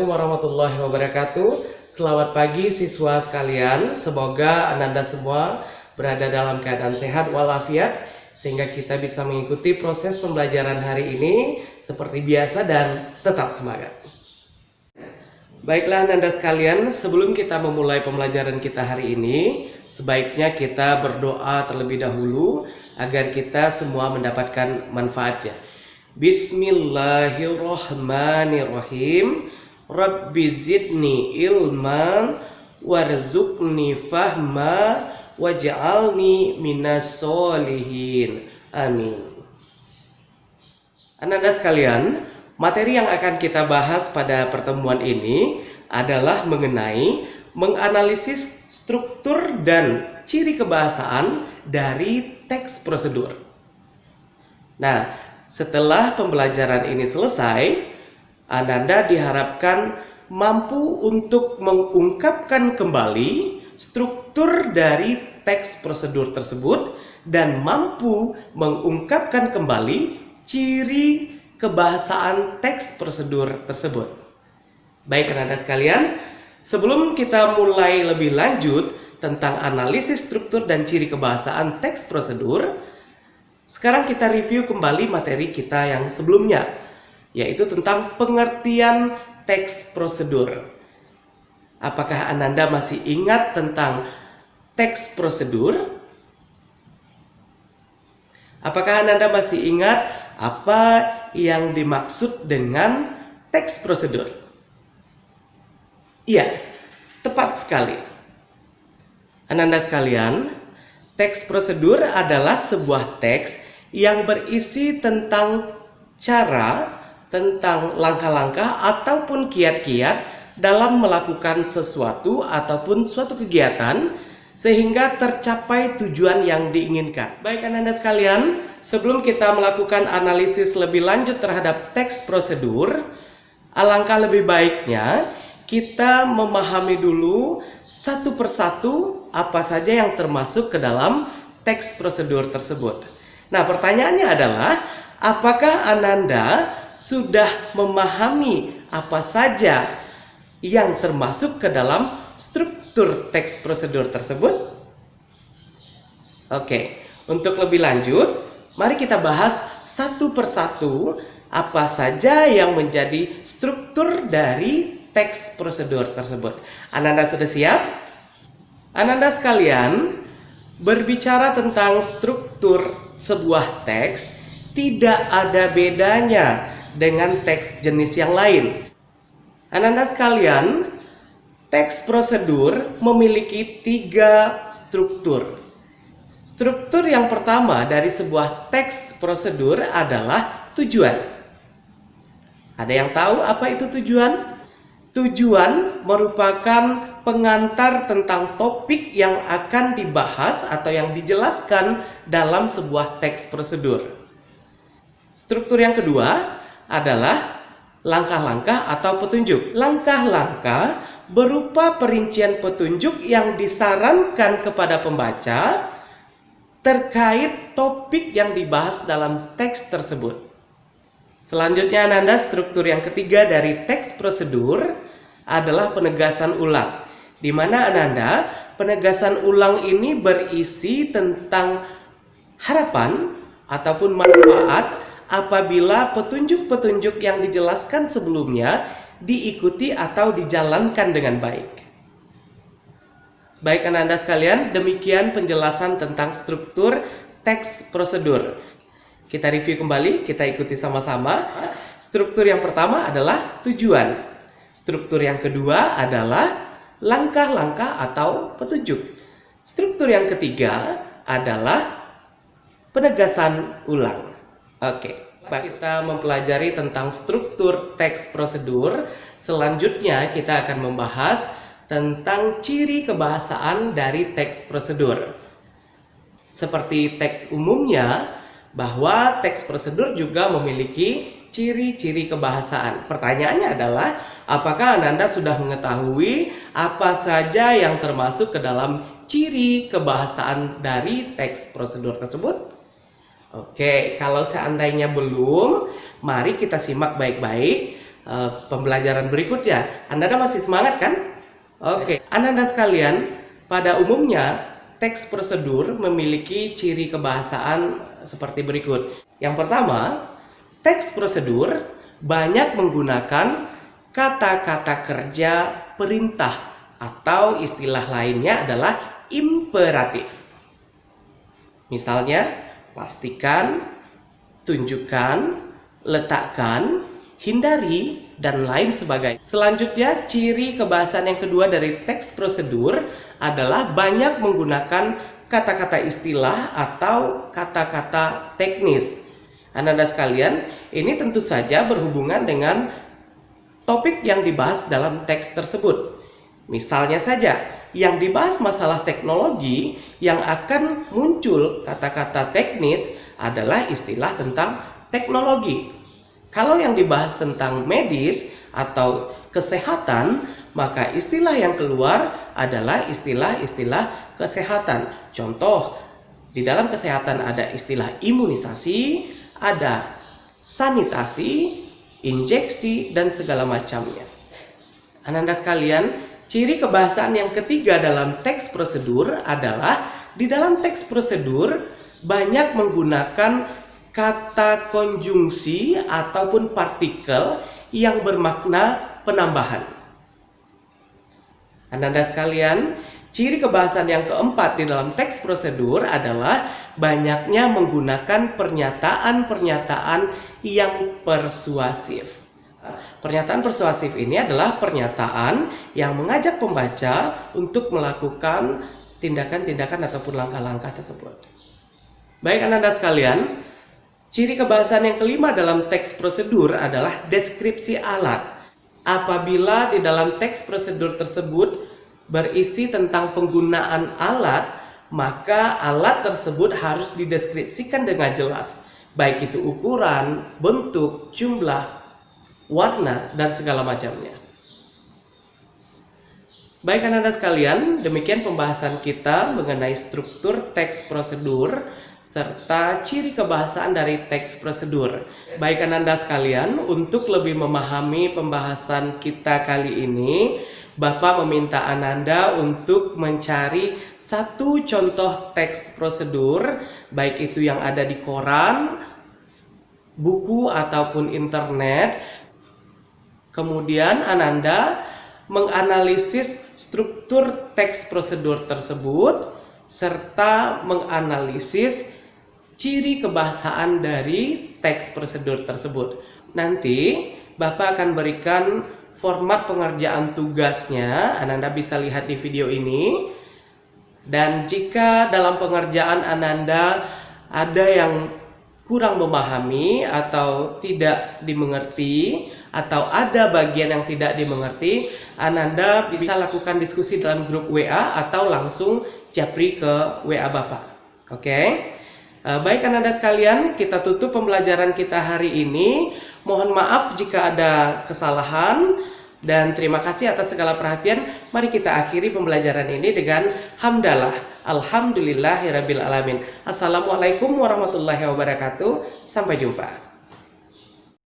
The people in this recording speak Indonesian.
Assalamualaikum warahmatullahi wabarakatuh. Selamat pagi siswa sekalian. Semoga Ananda semua berada dalam keadaan sehat walafiat sehingga kita bisa mengikuti proses pembelajaran hari ini seperti biasa dan tetap semangat. Baiklah Ananda sekalian, sebelum kita memulai pembelajaran kita hari ini, sebaiknya kita berdoa terlebih dahulu agar kita semua mendapatkan manfaatnya. Bismillahirrahmanirrahim. Rabbi zidni ilman warzuqni fahma waj'alni minas solihin. Amin. Ananda sekalian, materi yang akan kita bahas pada pertemuan ini adalah mengenai menganalisis struktur dan ciri kebahasaan dari teks prosedur. Nah, setelah pembelajaran ini selesai, Ananda diharapkan mampu untuk mengungkapkan kembali struktur dari teks prosedur tersebut dan mampu mengungkapkan kembali ciri kebahasaan teks prosedur tersebut. Baik Ananda sekalian, sebelum kita mulai lebih lanjut tentang analisis struktur dan ciri kebahasaan teks prosedur, sekarang kita review kembali materi kita yang sebelumnya, yaitu tentang pengertian teks prosedur. Apakah Ananda masih ingat tentang teks prosedur? Apakah Ananda masih ingat apa yang dimaksud dengan teks prosedur? Iya, tepat sekali. Ananda sekalian, teks prosedur adalah sebuah teks yang berisi tentang cara, tentang langkah-langkah ataupun kiat-kiat dalam melakukan sesuatu ataupun suatu kegiatan sehingga tercapai tujuan yang diinginkan. Baik Ananda sekalian, sebelum kita melakukan analisis lebih lanjut terhadap teks prosedur, alangkah lebih baiknya kita memahami dulu satu persatu apa saja yang termasuk ke dalam teks prosedur tersebut. Nah, pertanyaannya adalah, apakah Ananda sudah memahami apa saja yang termasuk ke dalam struktur teks prosedur tersebut? Oke, untuk lebih lanjut, mari kita bahas satu persatu apa saja yang menjadi struktur dari teks prosedur tersebut. Ananda sudah siap? Ananda sekalian, berbicara tentang struktur sebuah teks tidak ada bedanya dengan teks jenis yang lain. Ananda sekalian, teks prosedur memiliki 3 struktur. Struktur yang pertama dari sebuah teks prosedur adalah tujuan. Ada yang tahu apa itu tujuan? Tujuan merupakan pengantar tentang topik yang akan dibahas atau yang dijelaskan dalam sebuah teks prosedur. Struktur yang kedua adalah langkah-langkah atau petunjuk. Langkah-langkah berupa perincian petunjuk yang disarankan kepada pembaca terkait topik yang dibahas dalam teks tersebut. Selanjutnya Ananda, struktur yang ketiga dari teks prosedur adalah penegasan ulang, di mana Ananda, penegasan ulang ini berisi tentang harapan ataupun manfaat apabila petunjuk-petunjuk yang dijelaskan sebelumnya diikuti atau dijalankan dengan baik. Baik Ananda sekalian, demikian penjelasan tentang struktur teks prosedur. Kita review kembali, kita ikuti sama-sama. Struktur yang pertama adalah tujuan. Struktur yang kedua adalah langkah-langkah atau petunjuk. Struktur yang ketiga adalah penegasan ulang. Oke, kita mempelajari tentang struktur teks prosedur. Selanjutnya kita akan membahas tentang ciri kebahasaan dari teks prosedur. Seperti teks umumnya, bahwa teks prosedur juga memiliki ciri-ciri kebahasaan. Pertanyaannya adalah, apakah Ananda sudah mengetahui apa saja yang termasuk ke dalam ciri kebahasaan dari teks prosedur tersebut? Oke, kalau seandainya belum, mari kita simak baik-baik pembelajaran berikutnya. Anda masih semangat kan? Oke, Anda sekalian, pada umumnya teks prosedur memiliki ciri kebahasaan seperti berikut. Yang pertama, teks prosedur banyak menggunakan kata-kata kerja perintah atau istilah lainnya adalah imperatif. Misalnya, pastikan, tunjukkan, letakkan, hindari, dan lain sebagainya. Selanjutnya, ciri kebahasaan yang kedua dari teks prosedur adalah banyak menggunakan kata-kata istilah atau kata-kata teknis. Anda sekalian, ini tentu saja berhubungan dengan topik yang dibahas dalam teks tersebut. Misalnya saja, yang dibahas masalah teknologi, yang akan muncul kata-kata teknis adalah istilah tentang teknologi. Kalau yang dibahas tentang medis atau kesehatan, maka istilah yang keluar adalah istilah-istilah kesehatan. Contoh, di dalam kesehatan ada istilah imunisasi, ada sanitasi, injeksi, dan segala macamnya. Anda sekalian, ciri kebahasaan yang ketiga dalam teks prosedur adalah di dalam teks prosedur banyak menggunakan kata konjungsi ataupun partikel yang bermakna penambahan. Anda sekalian, ciri kebahasaan yang keempat di dalam teks prosedur adalah banyaknya menggunakan pernyataan-pernyataan yang persuasif. Pernyataan persuasif ini adalah pernyataan yang mengajak pembaca untuk melakukan tindakan-tindakan ataupun langkah-langkah tersebut. Baik Anda sekalian, ciri kebahasaan yang kelima dalam teks prosedur adalah deskripsi alat. Apabila di dalam teks prosedur tersebut berisi tentang penggunaan alat, maka alat tersebut harus dideskripsikan dengan jelas, baik itu ukuran, bentuk, jumlah, warna, dan segala macamnya. Baik Anda sekalian, demikian pembahasan kita mengenai struktur teks prosedur serta ciri kebahasaan dari teks prosedur. Baik Anda sekalian, untuk lebih memahami pembahasan kita kali ini, Bapak meminta Anda untuk mencari satu contoh teks prosedur, baik itu yang ada di koran, buku, ataupun internet. Kemudian Anda menganalisis struktur teks prosedur tersebut serta menganalisis ciri kebahasaan dari teks prosedur tersebut. Nanti Bapak akan berikan format pengerjaan tugasnya, Anda bisa lihat di video ini. Dan jika dalam pengerjaan Anda ada yang kurang memahami atau tidak dimengerti, atau ada bagian yang tidak dimengerti, Anda bisa lakukan diskusi dalam grup WA atau langsung japri ke WA Bapak. Oke? Baik Anda sekalian, kita tutup pembelajaran kita hari ini. Mohon maaf jika ada kesalahan dan terima kasih atas segala perhatian. Mari kita akhiri pembelajaran ini dengan hamdalah. Alhamdulillahirabbil alamin. Assalamualaikum warahmatullahi wabarakatuh. Sampai jumpa.